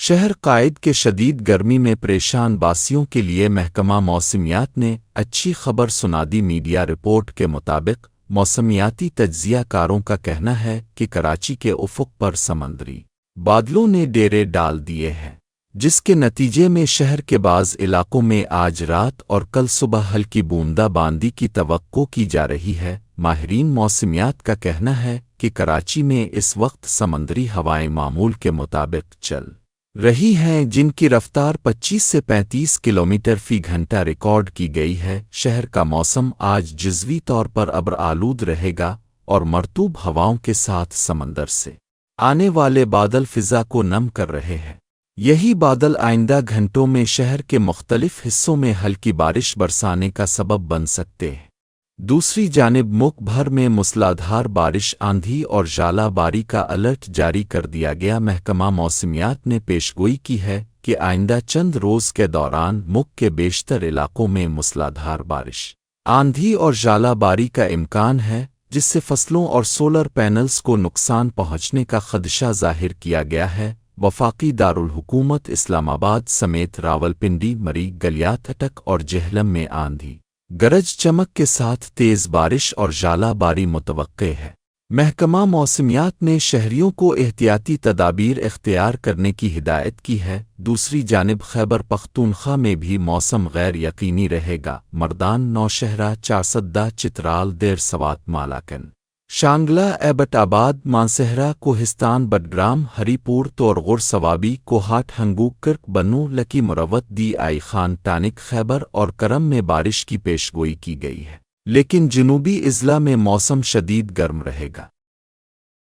شہر قائد کے شدید گرمی میں پریشان باسیوں کے لیے محکمہ موسمیات نے اچھی خبر سنا دی۔ میڈیا رپورٹ کے مطابق موسمیاتی تجزیہ کاروں کا کہنا ہے کہ کراچی کے افق پر سمندری بادلوں نے ڈیرے ڈال دیے ہیں، جس کے نتیجے میں شہر کے بعض علاقوں میں آج رات اور کل صبح ہلکی بوندا باندی کی توقع کی جا رہی ہے۔ ماہرین موسمیات کا کہنا ہے کہ کراچی میں اس وقت سمندری ہوائیں معمول کے مطابق چل رہی ہیں، جن کی رفتار 25 سے 35 کلومیٹر فی گھنٹہ ریکارڈ کی گئی ہے۔ شہر کا موسم آج جزوی طور پر ابر آلود رہے گا اور مرطوب ہواؤں کے ساتھ سمندر سے آنے والے بادل فضا کو نم کر رہے ہیں۔ یہی بادل آئندہ گھنٹوں میں شہر کے مختلف حصوں میں ہلکی بارش برسانے کا سبب بن سکتے ہیں۔ دوسری جانب ملک بھر میں موسلادھار بارش، آندھی اور ژالہ باری کا الرٹ جاری کر دیا گیا۔ محکمہ موسمیات نے پیشگوئی کی ہے کہ آئندہ چند روز کے دوران ملک کے بیشتر علاقوں میں موسلادھار بارش، آندھی اور ژالہ باری کا امکان ہے، جس سے فصلوں اور سولر پینلز کو نقصان پہنچنے کا خدشہ ظاہر کیا گیا ہے۔ وفاقی دارالحکومت اسلام آباد سمیت راولپنڈی، مری، گلیات اٹک اور جہلم میں آندھی گرج چمک کے ساتھ تیز بارش اور ژالہ باری متوقع ہے۔ محکمہ موسمیات نے شہریوں کو احتیاطی تدابیر اختیار کرنے کی ہدایت کی ہے۔ دوسری جانب خیبر پختونخوا میں بھی موسم غیر یقینی رہے گا۔ مردان، نوشہرہ، چارسدہ، چترال، دیر سوات، مالاکن، شانگلہ، ایبٹ آباد، مانسہرہ، کوہستان، بٹگرام، ہری پور، تورغر، سوابی، کوہاٹ، ہنگو، کرک، بنو، لکی، مروت، دی آئی خان، ٹانک، خیبر اور کرم میں بارش کی پیشگوئی کی گئی ہے، لیکن جنوبی اضلاع میں موسم شدید گرم رہے گا۔